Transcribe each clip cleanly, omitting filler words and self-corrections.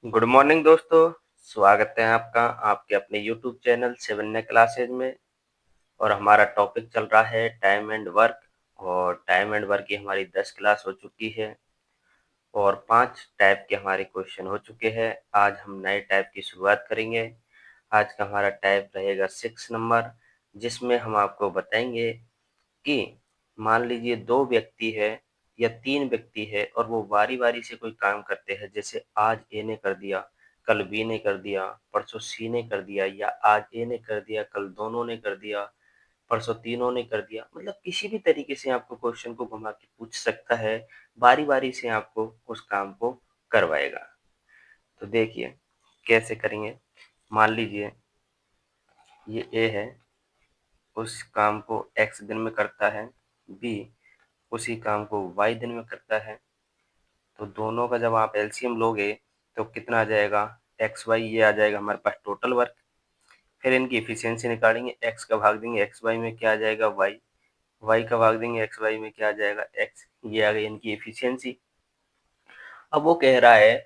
Good morning दोस्तों। स्वागत है आपका आपके अपने यूट्यूब चैनल 7 क्लासेज में। और हमारा टॉपिक चल रहा है टाइम एंड वर्क। और टाइम एंड वर्क की हमारी 10 क्लास हो चुकी है और 5 टाइप के हमारे क्वेश्चन हो चुके हैं। आज हम नए टाइप की शुरुआत करेंगे। आज का हमारा टाइप रहेगा 6 नंबर, जिसमें हम आपको बताएंगे कि मान लीजिए 2 व्यक्ति है या 3 व्यक्ति है और वो बारी-बारी से कोई काम करते हैं। जैसे आज ए ने कर दिया, कल बी ने कर दिया, परसों सी ने कर दिया, या आज ए ने कर दिया, कल दोनों ने कर दिया, परसों तीनों ने कर दिया। मतलब किसी भी तरीके से आपको क्वेश्चन को घुमा के पूछ सकता है, बारी-बारी से आपको उस काम को करवाएगा। तो देखिए कैसे करेंगे। मान लीजिए ये ए है, उस काम को एक्स दिन में करता है, बी उसी काम को वाई दिन में करता है। तो दोनों का जब आप एलसीएम लोगे तो कितना आ जाएगा, एक्स वाई, ये आ जाएगा हमारे पास टोटल वर्क। फिर इनकी एफिशिएंसी निकालेंगे, एक्स का भाग देंगे एक्स वाई में, क्या आ जाएगा वाई, वाई का भाग देंगे एक्स वाई में, क्या आ जाएगा एक्स। ये आ गई इनकी एफिशिएंसी। अब वो कह रहा है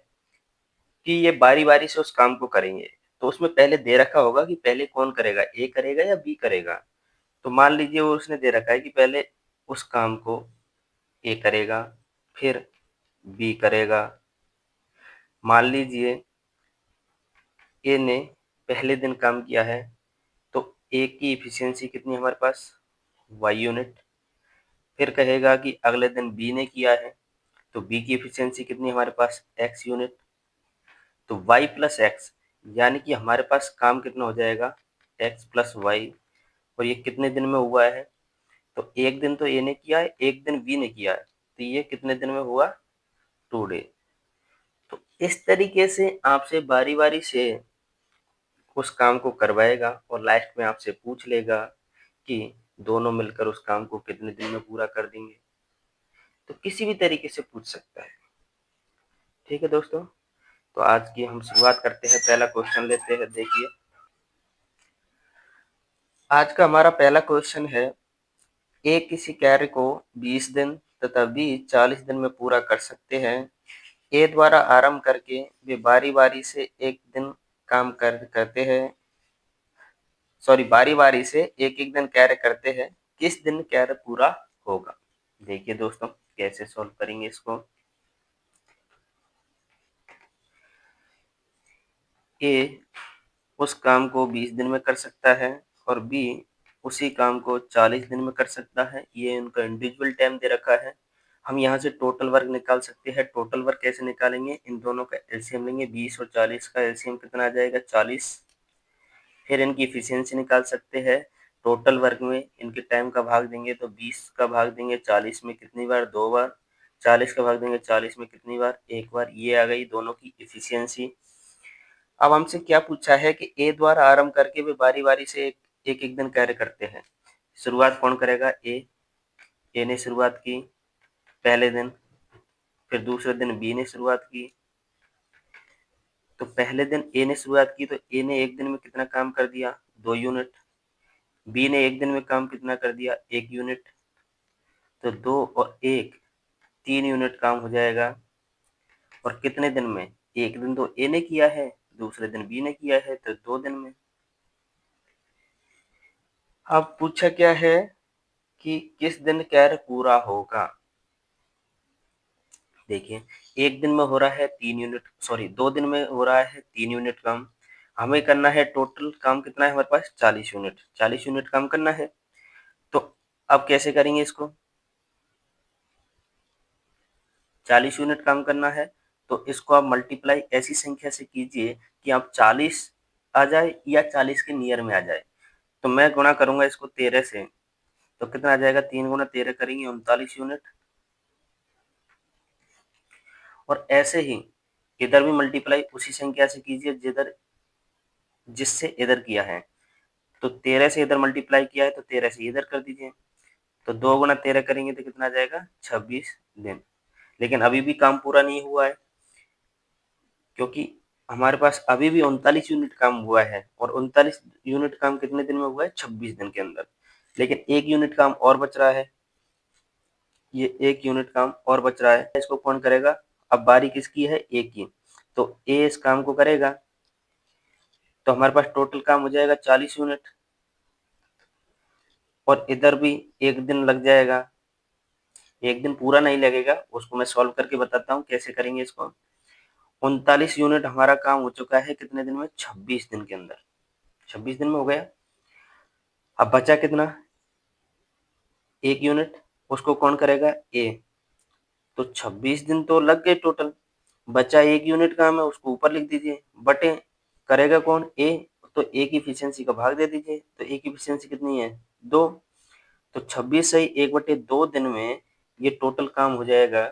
कि ये बारी बारी से उस काम को करेंगे, तो उसमें पहले दे रखा होगा कि पहले कौन करेगा, ए करेगा या बी करेगा। तो मान लीजिए वो उसने दे रखा है कि पहले उस काम को ए करेगा, फिर बी करेगा। मान लीजिए ए ने पहले दिन काम किया है, तो ए की एफिशिएंसी कितनी है हमारे पास, वाई यूनिट। फिर कहेगा कि अगले दिन बी ने किया है, तो बी की एफिशिएंसी कितनी है हमारे पास, एक्स यूनिट। तो वाई प्लस एक्स, यानी कि हमारे पास काम कितना हो जाएगा, एक्स प्लस वाई। और ये कितने दिन में हुआ है, तो एक दिन तो ए ने किया है, एक दिन बी ने किया है, तो ये कितने दिन में हुआ, 2 डे। तो इस तरीके से आपसे बारी बारी से उस काम को करवाएगा और लास्ट में आपसे पूछ लेगा कि दोनों मिलकर उस काम को कितने दिन में पूरा कर देंगे। तो किसी भी तरीके से पूछ सकता है। ठीक है दोस्तों, तो आज की हम शुरुआत करते हैं। पहला क्वेश्चन लेते हैं। देखिए आज का हमारा पहला क्वेश्चन है, ए किसी कार्य को 20 दिन तथा बी 40 दिन में पूरा कर सकते हैं। ए द्वारा आरंभ करके वे बारी बारी से एक दिन काम करते हैं, सॉरी बारी बारी से एक एक दिन कार्य करते हैं, किस दिन कार्य पूरा होगा। देखिए दोस्तों कैसे सॉल्व करेंगे इसको। ए उस काम को 20 दिन में कर सकता है और बी उसी काम को 40 दिन में कर सकता है। ये उनका इंडिविजुअल टाइम दे रखा है। हम यहाँ से टोटल वर्क निकाल सकते हैं। टोटल वर्क कैसे निकालेंगे, इन दोनों का एलसीएम लेंगे, 20 और 40 का एलसीएम कितना आ जाएगा, 40। फिर इनकी एफिशिएंसी निकाल सकते हैं। टोटल वर्क में इनके टाइम का भाग देंगे, तो 20 का भाग देंगे 40 में कितनी बार, 2 बार। 40 का भाग देंगे 40 में कितनी बार, 1 बार। ये आ गई दोनों की एफिशिएंसी। अब हमसे क्या पूछा है कि ए द्वारा आरंभ करके वे बारी बारी से एक एक दिन कार्य करते हैं। शुरुआत कौन करेगा, ए ने शुरुआत की पहले दिन। फिर दूसरे दिन बी ने शुरुआत की। तो पहले दिन ए ने शुरुआत की, तो ए ने एक दिन में कितना काम कर दिया, 2 यूनिट। बी ने एक दिन में काम कितना कर दिया, 1 यूनिट। तो 2 और 1, 3 यूनिट काम हो जाएगा। और कितने दिन में, एक दिन तो ए ने किया है, दूसरे दिन बी ने किया है, तो 2 दिन में। अब पूछा क्या है कि किस दिन कार्य पूरा होगा। देखिए एक दिन में हो रहा है 3 यूनिट, सॉरी 2 दिन में हो रहा है 3 यूनिट काम। हमें करना है टोटल काम कितना है हमारे पास, 40 यूनिट। 40 यूनिट काम करना है। तो अब कैसे करेंगे इसको, 40 यूनिट काम करना है, तो इसको आप मल्टीप्लाई ऐसी संख्या से कीजिए कि आप 40 आ जाए या 40 के नियर में आ जाए। तो मैं गुणा करूंगा इसको 13 से, तो कितना आ जाएगा, 3 गुना 13 करेंगे 39 यूनिट। और ऐसे ही इधर भी मल्टीप्लाई उसी संख्या से कीजिए जिधर जिससे इधर किया है। तो 13 से इधर मल्टीप्लाई किया है, तो 13 से इधर कर दीजिए। तो 2 गुना 13 करेंगे तो कितना आ जाएगा, 26 दिन। लेकिन अभी भी काम पूरा नहीं हुआ है, क्योंकि हमारे पास अभी भी 39 यूनिट काम हुआ है। और 39 यूनिट काम कितने दिन में हुआ है, 26 दिन के अंदर। लेकिन 1 यूनिट काम और बच रहा है, ये 1 यूनिट काम और बच रहा है। इसको कौन करेगा, अब बारी किसकी है, ए की। तो ए इस काम को करेगा, तो हमारे पास टोटल काम हो जाएगा 40 यूनिट। और इधर भी एक दिन लग जाएगा, एक दिन पूरा नहीं लगेगा, उसको मैं सॉल्व करके बताता हूँ कैसे करेंगे इसको। 39 यूनिट हमारा काम हो चुका है कितने दिन में? 26 दिन के अंदर। 26 दिन में हो गया। अब बचा कितना? 1 यूनिट, उसको कौन करेगा? ए। तो 26 दिन तो लग गए टोटल, बचा 1 यूनिट काम है, उसको ऊपर लिख दीजिए, बटे करेगा कौन? ए। तो ए की एफिशिएंसी का भाग दे दीजिए, तो ए की एफिशिएंसी कितनी है? 2। तो 26 से 1/2 दिन में ये टोटल काम हो जाएगा।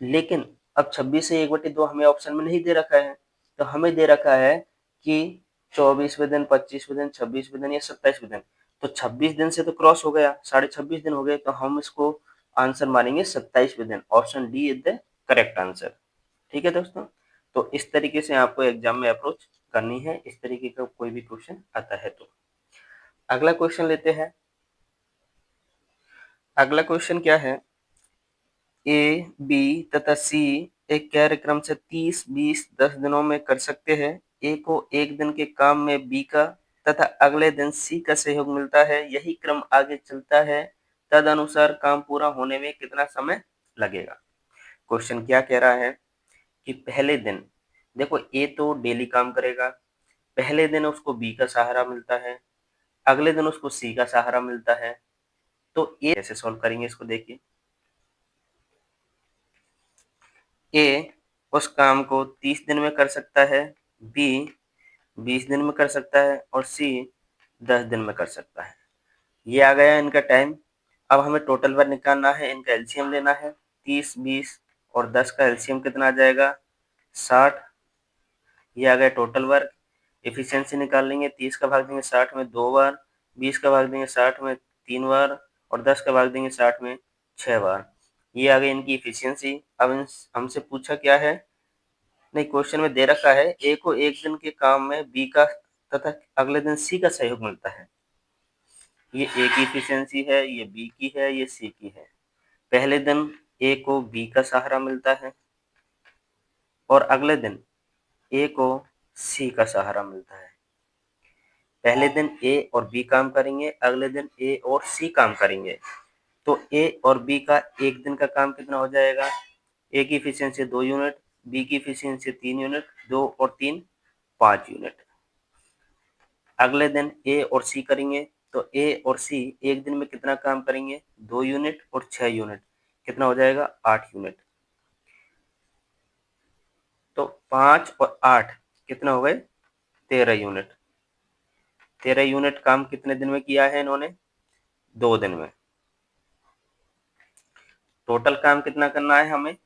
लेकिन अब 26 से 1/2 हमें ऑप्शन में नहीं दे रखा है, तो हमें दे रखा है कि 24वें दिन, 25वें दिन, 26वें दिन या 27वें दिन। तो 26 दिन से तो क्रॉस हो गया, 26.5 दिन हो गए, तो हम इसको आंसर मानेंगे 27वें दिन। Option D is the correct answer. ठीक है दोस्तों, तो इस तरीके से आपको एग्जाम में अप्रोच करनी है, इस तरीके का कोई भी क्वेश्चन आता है तो। अगला क्वेश्चन लेते हैं। अगला क्वेश्चन क्या है? ए, बी तथा सी एक कार्यक्रम से 30, 20, 10 दिनों में कर सकते हैं। ए को एक दिन के काम में बी का तथा अगले दिन सी का सहयोग मिलता है। यही क्रम आगे चलता है, तदनुसार काम पूरा होने में कितना समय लगेगा? क्वेश्चन क्या कह रहा है कि पहले दिन, देखो ए तो डेली काम करेगा, पहले दिन उसको बी का सहारा मिलता है, अगले दिन उसको सी का सहारा मिलता है। तो ए कैसे सॉल्व करेंगे इसको? देखिए, ए उस काम को 30 दिन में कर सकता है, बी 20 दिन में कर सकता है और सी 10 दिन में कर सकता है। ये आ गया इनका टाइम। अब हमें टोटल वर्क निकालना है, इनका एलसीएम लेना है। 30, 20 और 10 का एलसीएम कितना आ जाएगा? 60। ये आ गया टोटल वर्क। एफिशिएंसी निकाल लेंगे, 30 का भाग देंगे 60 में 2 बार, 20 का भाग देंगे 60 में 3 बार और 10 का भाग देंगे 60 में 6 बार। ये आ गई इनकी एफिशिएंसी। अब हमसे पूछा क्या है? नहीं, क्वेश्चन में दे रखा है ए को एक दिन के काम में बी का तथा अगले दिन सी का सहयोग मिलता है। ये ए की एफिशिएंसी है, ये बी की है, ये सी की है। पहले दिन ए को बी का सहारा मिलता है और अगले दिन ए को सी का सहारा मिलता है। पहले दिन ए और बी काम करेंगे, अगले दिन ए और सी काम करेंगे। तो ए और बी का एक दिन का काम कितना हो जाएगा? ए की एफिशिएंसी 2 यूनिट, बी की एफिशिएंसी 3 यूनिट, 2 और 3 5 यूनिट। अगले दिन ए और सी करेंगे, तो ए और सी एक दिन में कितना काम करेंगे? 2 यूनिट और 6 यूनिट, कितना हो जाएगा? 8 यूनिट। तो 5 और 8 कितना हो गए? 13 यूनिट। 13 यूनिट काम कितने दिन में किया है इन्होंने? 2 दिन में। टोटल काम कितना करना है हमें?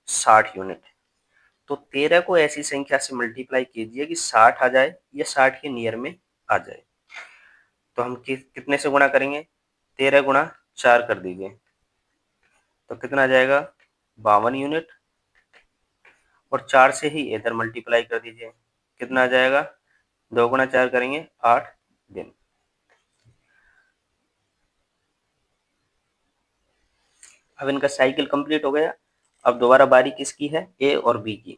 60 यूनिट। तो 13 को ऐसी संख्या से मल्टीप्लाई कीजिए कि 60 आ जाए या 60 के नियर में आ जाए। तो हम कितने से गुणा करेंगे? 13 गुणा 4 कर दीजिए, तो कितना आ जाएगा? 52 यूनिट। और 4 से ही इधर मल्टीप्लाई कर दीजिए, कितना आ जाएगा? 2 गुणा 4 करेंगे 8 दिन। अब इनका साइकिल कंप्लीट हो गया। अब दोबारा बारी किसकी है? ए और बी की।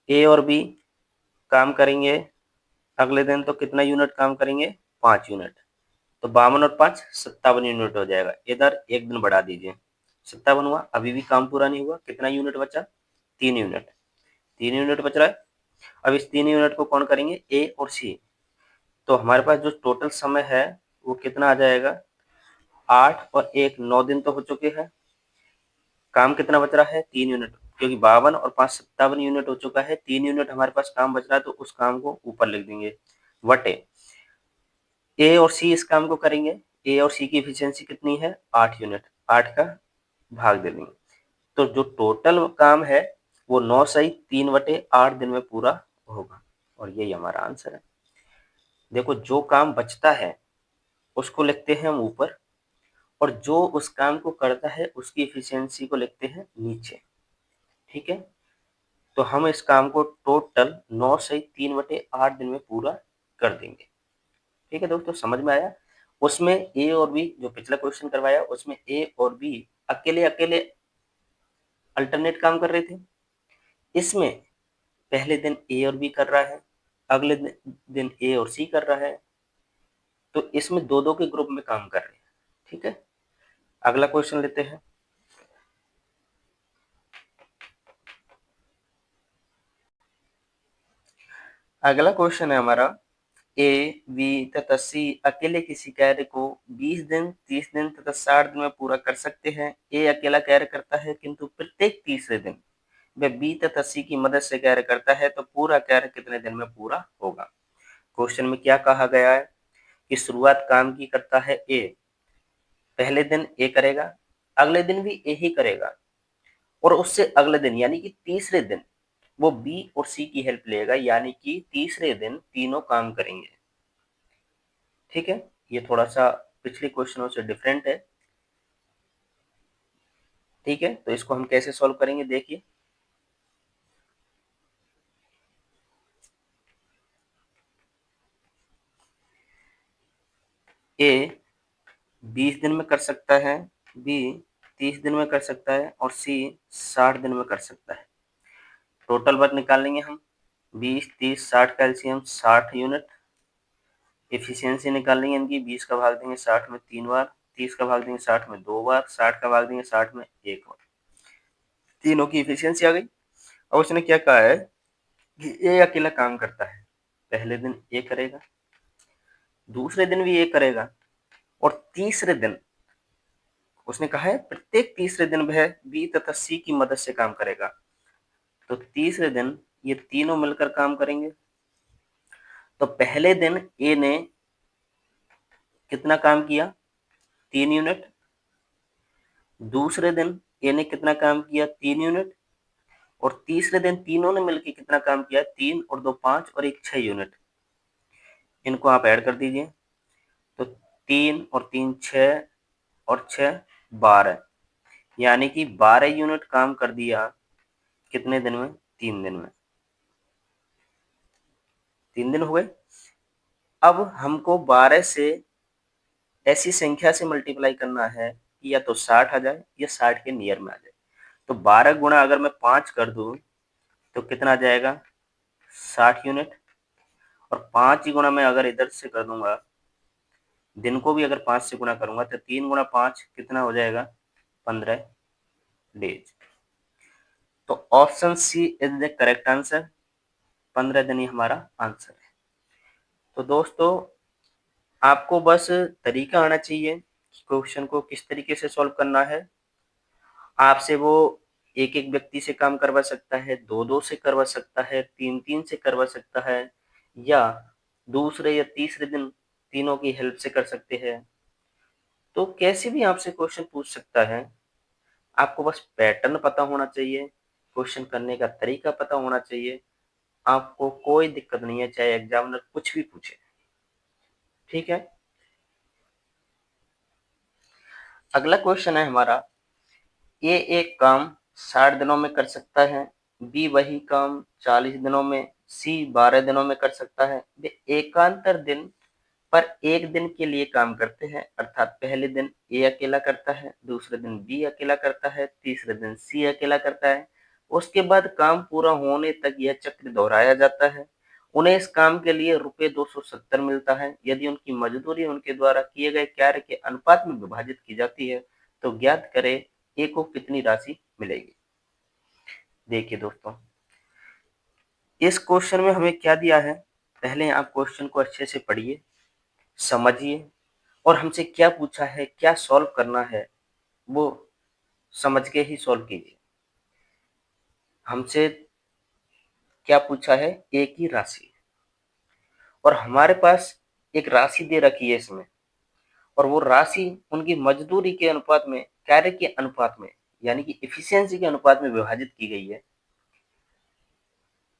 ए और बी काम करेंगे अगले दिन, तो कितना यूनिट काम करेंगे? 5 यूनिट। तो 52 और 5 57 यूनिट हो जाएगा। इधर एक दिन बढ़ा दीजिए, 57 हुआ। अभी भी काम पूरा नहीं हुआ, कितना यूनिट बचा? 3 यूनिट। 3 यूनिट बच रहा है। अब इस 3 यूनिट को कौन करेंगे? ए और सी। तो हमारे पास जो टोटल समय है वो कितना आ जाएगा? 8 और 1 9 दिन तो हो चुके हैं। काम कितना बच रहा है? 3 यूनिट, क्योंकि 52 और 5 57 यूनिट हो चुका है। 3 यूनिट हमारे पास काम बच रहा है, तो उस काम को ऊपर लिख देंगे, वटे ए और सी इस काम को करेंगे। ए और सी की एफिशिएंसी कितनी है? 8 यूनिट। 8 का भाग दे देंगे, तो जो टोटल काम है वो 9 सही 3/8 दिन में पूरा होगा। और यही हमारा आंसर है। देखो, जो काम बचता है उसको लिखते हैं हम ऊपर, और जो उस काम को करता है उसकी एफिशिएंसी को लिखते हैं नीचे। ठीक है, तो हम इस काम को टोटल 9 से 3/8 दिन में पूरा कर देंगे। ठीक है दोस्तों, समझ में आया? उसमें ए और बी, जो पिछला क्वेश्चन करवाया उसमें ए और बी अकेले अकेले अल्टरनेट काम कर रहे थे। इसमें पहले दिन ए और बी कर रहा है, अगले दिन ए और सी कर रहा है, तो इसमें दो दो के ग्रुप में काम कर रहे हैं। ठीक है, अगला क्वेश्चन लेते हैं। अगला क्वेश्चन है हमारा, ए, बी तथा सी अकेले किसी कार्य को 20 दिन, 30 दिन तथा 60 दिन में पूरा कर सकते हैं। ए अकेला कार्य करता है, किंतु प्रत्येक तीसरे दिन वह बी तथा सी की मदद से कार्य करता है, तो पूरा कार्य कितने दिन में पूरा होगा। क्वेश्चन में क्या कहा गया है कि शुरुआत काम की करता है ए, पहले दिन ए करेगा, अगले दिन भी ए ही करेगा, और उससे अगले दिन यानी कि तीसरे दिन वो बी और सी की हेल्प लेगा, यानी कि तीसरे दिन तीनों काम करेंगे। ठीक है, ये थोड़ा सा पिछले क्वेश्चनों से डिफरेंट है। ठीक है, तो इसको हम कैसे सॉल्व करेंगे, देखिए। ए 20 दिन में कर सकता है, बी 30 दिन में कर सकता है, और सी 60 दिन में कर सकता है। टोटल वर्क निकाल लेंगे हम। 20, 30, 60 का एलसीएम 60 यूनिट। एफिशिएंसी निकाल लेंगे इनकी। 20 का भाग देंगे 60 में 3 बार, 30 का भाग देंगे 60 में 2 बार, 60 का भाग देंगे 60 में 1 बार। तीनों की एफिशिएंसी आ गई। अब उसने क्या कहा है कि ए अकेला काम करता है, पहले दिन ए करेगा, दूसरे दिन भी ए करेगा, और तीसरे दिन उसने कहा है प्रत्येक तीसरे दिन वह बी तथा सी की मदद से काम करेगा। तो तीसरे दिन ये तीनों मिलकर काम करेंगे। तो पहले दिन ए ने कितना काम किया, 3 यूनिट। दूसरे दिन ए ने कितना काम किया, 3 यूनिट। और तीसरे दिन तीनों ने मिलकर कितना काम किया, 3 और 2 5 और 1 6 यूनिट। इनको आप ऐड कर दीजिए, तो 3 और 3 6 और 6 12, यानी कि 12 यूनिट काम कर दिया कितने दिन में, 3 दिन में। 3 दिन हो गए। अब हमको 12 से ऐसी संख्या से मल्टीप्लाई करना है कि या तो 60 आ जाए या 60 के नियर में आ जाए। तो 12 गुणा अगर मैं 5 कर दूं तो कितना आ जाएगा, 60 यूनिट। और 5 ही गुणा मैं अगर इधर से कर दूंगा, दिन को भी अगर 5 से गुणा करूंगा, तो 3 गुणा 5 कितना हो जाएगा, 15 डेज। तो option C is the correct answer. 15 दिन ही हमारा आंसर है। तो दोस्तों, आपको बस तरीका आना चाहिए कि क्वेश्चन को किस तरीके से सॉल्व करना है। आपसे वो एक एक व्यक्ति से काम करवा सकता है, दो दो से करवा सकता है, तीन तीन से करवा सकता है, या दूसरे या तीसरे दिन तीनों की हेल्प से कर सकते हैं। तो कैसे भी आपसे क्वेश्चन पूछ सकता है। आपको बस पैटर्न पता होना चाहिए, क्वेश्चन करने का तरीका पता होना चाहिए। आपको कोई दिक्कत नहीं है, चाहे एग्जामिनर कुछ भी पूछे। ठीक है, अगला क्वेश्चन है हमारा, ए एक काम 60 दिनों में कर सकता है, बी वही काम 40 दिनों में, सी 12 दिनों में कर सकता है। वे एकांतर दिन पर एक दिन के लिए काम करते हैं, अर्थात पहले दिन ए अकेला करता है, दूसरे दिन बी अकेला करता है, तीसरे दिन सी अकेला करता है। उसके बाद काम पूरा होने तक यह चक्र दोहराया जाता है। उन्हें इस काम के लिए रुपये 270 मिलता है। यदि उनकी मजदूरी उनके द्वारा किए गए कार्य के अनुपात में विभाजित की जाती है, तो ज्ञात करें ए को कितनी राशि मिलेगी। देखिए दोस्तों, इस क्वेश्चन में हमें क्या दिया है, पहले आप क्वेश्चन को अच्छे से पढ़िए, समझिए, और हमसे क्या पूछा है, क्या सॉल्व करना है, वो समझ के ही सॉल्व कीजिए। हमसे क्या पूछा है, एक ही राशि, और हमारे पास एक राशि दे रखी है इसमें, और वो राशि उनकी मजदूरी के अनुपात में, कार्य के अनुपात में, यानी कि एफिशिएंसी के अनुपात में विभाजित की गई है।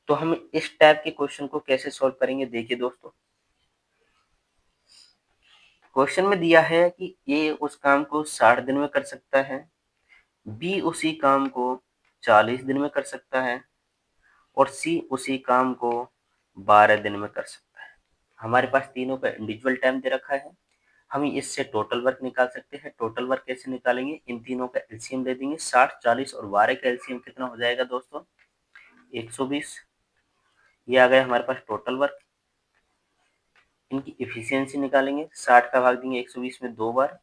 तो हम इस टाइप के क्वेश्चन को कैसे सॉल्व करेंगे, देखिए दोस्तों। क्वेश्चन में दिया है कि ए उस काम को 60 दिन में कर सकता है, बी उसी काम को 40 दिन में कर सकता है, और सी उसी काम को 12 दिन में कर सकता है। हमारे पास तीनों का इंडिविजुअल टाइम दे रखा है। हम इससे टोटल वर्क निकाल सकते हैं। टोटल वर्क कैसे निकालेंगे, इन तीनों का एलसीएम दे देंगे। 60, 40 और 12 का एलसीएम कितना हो जाएगा दोस्तों, 120, ये आ गया हमारे पास टोटल वर्क। इनकी एफिशिएंसी निकालेंगे, 60 का भाग देंगे 120 में 2 बार,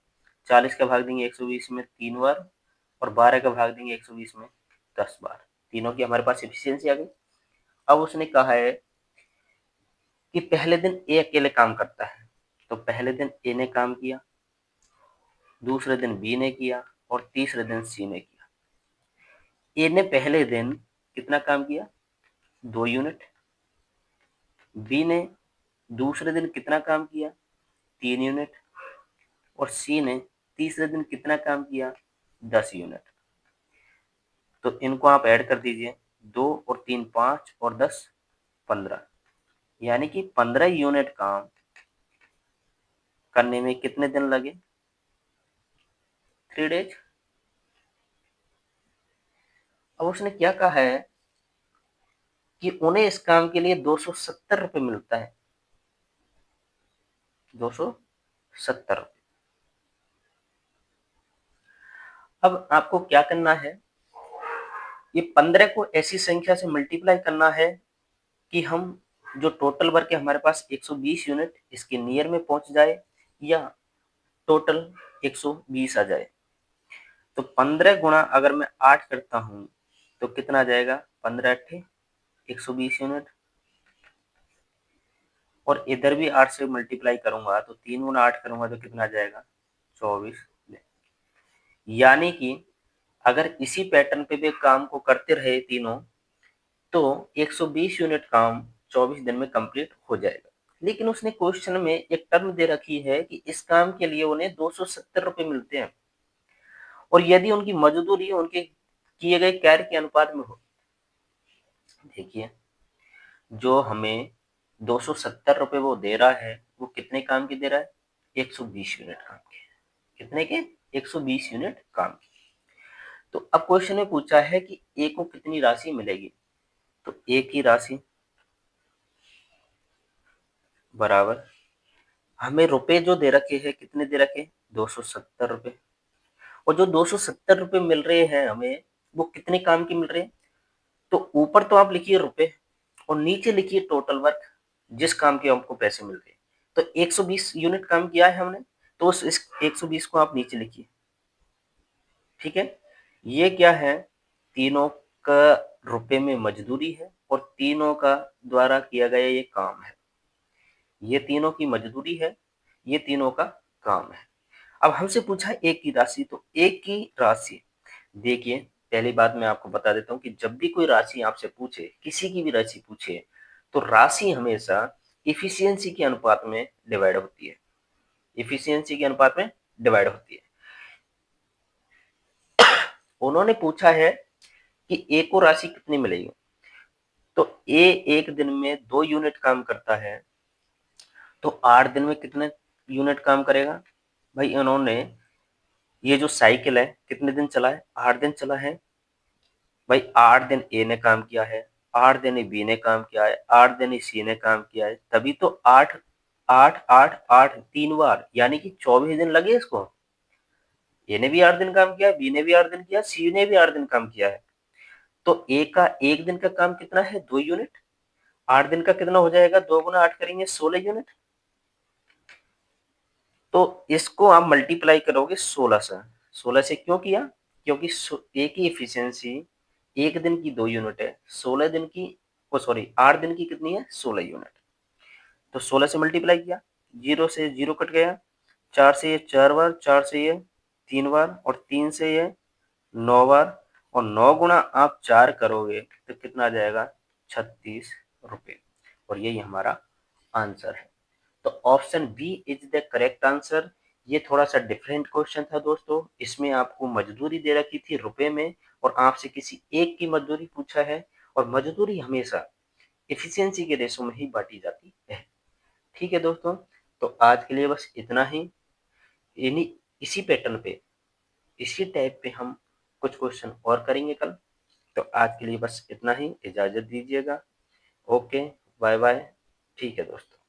40 का भाग देंगे 120 में 3 बार, और 12 का भाग देंगे 120 में 10 बार। तीनों की हमारे पास एफिशिएंसी आ गई। अब उसने कहा है कि पहले दिन ए अकेले काम करता है, तो पहले दिन ए ने काम किया, दूसरे दिन बी ने किया, और तीसरे दिन सी ने किया। ए ने पहले दिन कितना काम किया? 2 यूनिट। बी ने दूसरे दिन कितना काम किया? 3 यूनिट। और सी ने तीसरे दिन कितना काम किया? 10 यूनिट। तो इनको आप ऐड कर दीजिए, 2 और 3 5 और 10 15, यानी कि 15 यूनिट काम करने में कितने दिन लगे? 3 डेज। अब उसने क्या कहा है कि उन्हें इस काम के लिए 270 रुपये मिलता है, 270 रुपये। अब आपको क्या करना है, ये 15 को ऐसी संख्या से मल्टीप्लाई करना है कि हम जो टोटल वर्क है हमारे पास 120 यूनिट इसके नियर में पहुंच जाए, या टोटल 120 आ जाए। तो 15 गुणा अगर मैं 8 करता हूं तो कितना आ जाएगा? 15 अट्ठे 120 यूनिट। और इधर भी 8 से मल्टीप्लाई करूंगा तो 3 गुना 8 करूंगा तो कितना आ जाएगा? 24। यानी कि अगर इसी पैटर्न पे भी काम को करते रहे तीनों, तो 120 यूनिट काम 24 दिन में कंप्लीट हो जाएगा। लेकिन उसने क्वेश्चन में एक टर्म दे रखी है कि इस काम के लिए उन्हें 270 रुपए मिलते हैं, और यदि उनकी मजदूरी उनके किए गए कार्य के अनुपात में हो। देखिए, जो हमें 270 रुपए वो दे रहा है, वो कितने काम की दे रहा है? 120 यूनिट काम के। कितने के? 120 यूनिट काम की। तो अब क्वेश्चन में पूछा है कि ए को कितनी राशि मिलेगी, तो ए की राशि बराबर, हमें रुपए जो दे रखे हैं, कितने दे रखे? 270 रुपए। और जो 270 रुपए मिल रहे हैं हमें, वो कितने काम की मिल रहे हैं? तो ऊपर तो आप लिखिए रुपए, और नीचे लिखिए टोटल वर्क, जिस काम के हमको पैसे मिल रहे हैं। तो 120 यूनिट काम किया है हमने, तो उस इस 120 को आप नीचे लिखिए। ठीक है, ये क्या है? तीनों का रुपए में मजदूरी है, और तीनों का द्वारा किया गया ये काम है। ये तीनों की मजदूरी है, ये तीनों का काम है। अब हमसे पूछा एक की राशि, तो एक की राशि देखिए, पहली बात मैं आपको बता देता हूँ कि जब भी कोई राशि आपसे पूछे, किसी की भी राशि पूछे, तो राशि हमेशा इफिशियंसी के अनुपात में डिवाइड होती है। इफिशियंसी के अनुपात में डिवाइड होती है। उन्होंने पूछा है कि ए को राशि कितनी मिलेगी, तो ए एक दिन में 2 यूनिट काम करता है, तो 8 दिन में कितने यूनिट काम करेगा? भाई इन्होंने ये जो साइकिल है कितने दिन चला है? 8 दिन चला है। भाई 8 दिन ए ने काम किया है, 8 दिन बी ने काम किया है, 8 दिन सी ने काम किया है, तभी तो 8 8 8 8 3 बार, यानी कि 24 दिन लगे इसको। ए ने भी 8 दिन काम किया, बी ने भी 8 दिन किया, सी ने भी 8 दिन काम किया है। तो ए का एक दिन का काम कितना है? 2 यूनिट। 8 दिन का कितना हो जाएगा? 2 गुना 8 करेंगे 16 यूनिट। तो इसको आप मल्टीप्लाई करोगे 16 से। 16 से क्यों किया? क्योंकि ए की एफिशिएंसी एक दिन की 2 यूनिट है, 16 दिन की, ओ सॉरी 8 दिन की कितनी है? 16 यूनिट। तो 16 से मल्टीप्लाई किया, 0 से 0 कट गया, 4 से ये 4 बार, 4 से ये 3 बार, और 3 से ये 9 बार, और 9 गुणा आप 4 करोगे तो कितना आ जाएगा? 36 रुपए। और यही हमारा आंसर है। तो option B is the correct answer. ये थोड़ा सा डिफरेंट क्वेश्चन था दोस्तों, इसमें आपको मजदूरी दे रखी थी रुपए में, और आपसे किसी एक की मजदूरी पूछा है, और मजदूरी हमेशा एफिशिएंसी के रेशो में ही बांटी जाती है। ठीक है दोस्तों, तो आज के लिए बस इतना ही। इन्हीं इसी पैटर्न पे, इसी टाइप पे हम कुछ क्वेश्चन और करेंगे कल। तो आज के लिए बस इतना ही, इजाजत दीजिएगा। Okay, bye bye. ठीक है दोस्तों।